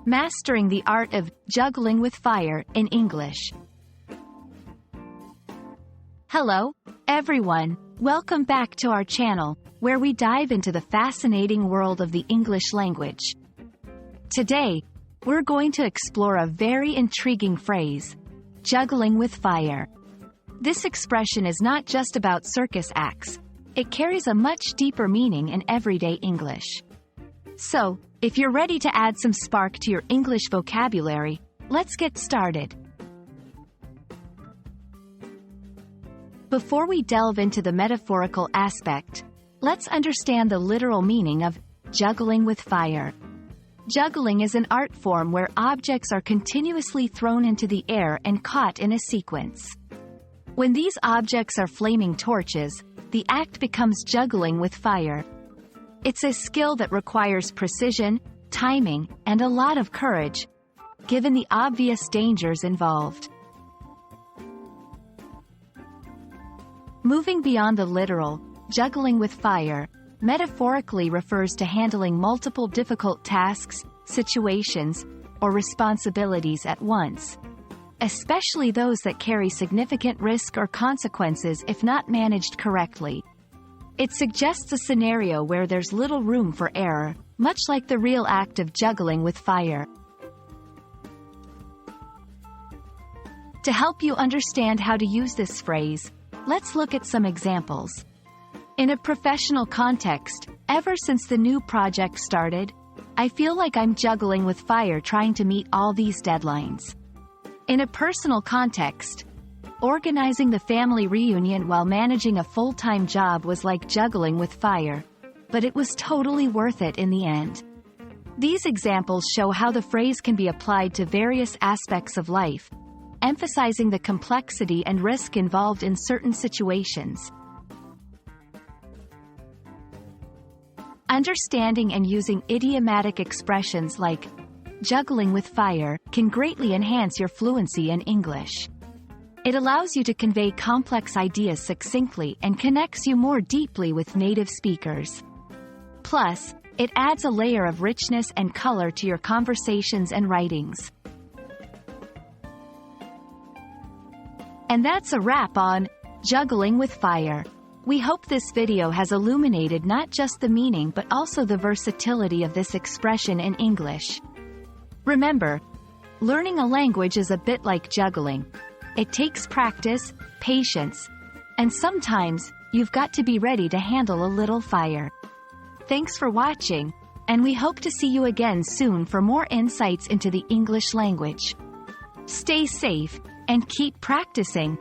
Mastering the Art of Juggling with Fire in English. Hello, everyone. Welcome back to our channel, where we dive into the fascinating world of the English language. Today, we're going to explore a very intriguing phrase, juggling with fire. This expression is not just about circus acts. It carries a much deeper meaning in everyday English. So, if you're ready to add some spark to your English vocabulary, let's get started. Before we delve into the metaphorical aspect, let's understand the literal meaning of juggling with fire. Juggling is an art form where objects are continuously thrown into the air and caught in a sequence. When these objects are flaming torches, the act becomes juggling with fire. It's a skill that requires precision, timing, and a lot of courage, given the obvious dangers involved. Moving beyond the literal, juggling with fire metaphorically refers to handling multiple difficult tasks, situations, or responsibilities at once, especially those that carry significant risk or consequences if not managed correctly. It suggests a scenario where there's little room for error, much like the real act of juggling with fire. To help you understand how to use this phrase, let's look at some examples. In a professional context, ever since the new project started, I feel like I'm juggling with fire trying to meet all these deadlines. In a personal context, organizing the family reunion while managing a full-time job was like juggling with fire, but it was totally worth it in the end. These examples show how the phrase can be applied to various aspects of life, emphasizing the complexity and risk involved in certain situations. Understanding and using idiomatic expressions like juggling with fire can greatly enhance your fluency in English. It allows you to convey complex ideas succinctly and connects you more deeply with native speakers. Plus, it adds a layer of richness and color to your conversations and writings. And that's a wrap on juggling with fire. We hope this video has illuminated not just the meaning but also the versatility of this expression in English. Remember, learning a language is a bit like juggling. It takes practice, patience, and sometimes, you've got to be ready to handle a little fire. Thanks for watching, and we hope to see you again soon for more insights into the English language. Stay safe, and keep practicing.